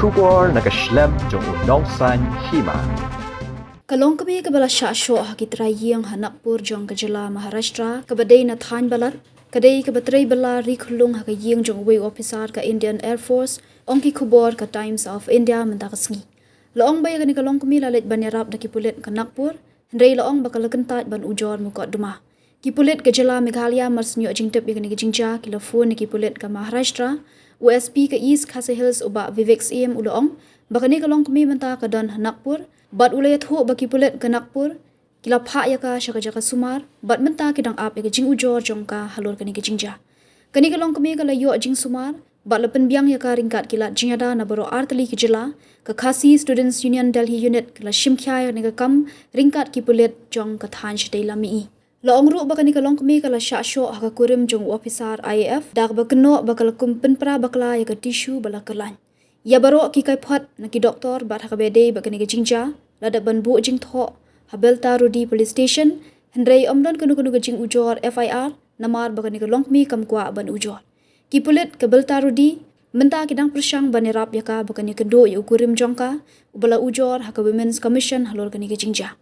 Shubor nakaslem jong unong san Hima. Longkmie kabala Shah Shoh haki Trai Ïing Nagpur Jong kajala Maharashtra kabadai na than balar kadai kabatrei bala rikhulung haka Ïing Jong way officer ka Indian Air Force ongki khubor ka Times of India mentakasngi. Laong bay kani Longkmie lalit banyarap na kipulit ka Nagpur hendrai laong bakal kentat ban ujor mukot duma. Kipulit kajala Meghalaya marsnyo jingtep kani jingja kilafun ni kipulit ka Maharashtra USP ka East Khasi Hills uba Vivek CM uloong bakani Longkmie menta ka don Nagpur bat ulayat ho baki pulet ke Nagpur kila pha ya ka shaka jaka sumar bat menta kidang ap ya jing ujor jongka halor kani ke jingja kani ka Longkmie ka layo jing sumar bat lepen biang ya ka ringkat kila jingada na baro artli ke jela ka Khasi Students Union Delhi Unit kala shimkhya ya ni ka kam ringkat ki pulet jong ka than shitei lami Laong ru bakani ka Longkmie kala Shah Shoh haka kurim jong officer IAF dak bakno bakal kum penpra bakla ya ka tissue bala kelan ya baro ki kai phat na ki doktor bat haka bede bakani ke jingja lada ban bu jing tho habelta rudi police station hendrai omdon kanu kanu jing ujor FIR namar bakani ke Longkmie kam kwa ban ujor ki pulit ke belta rudi menta kidang persyang banerap yaka bakani kendo ya ukurim jongka ubala ujor haka women's commission halor kani ke jingja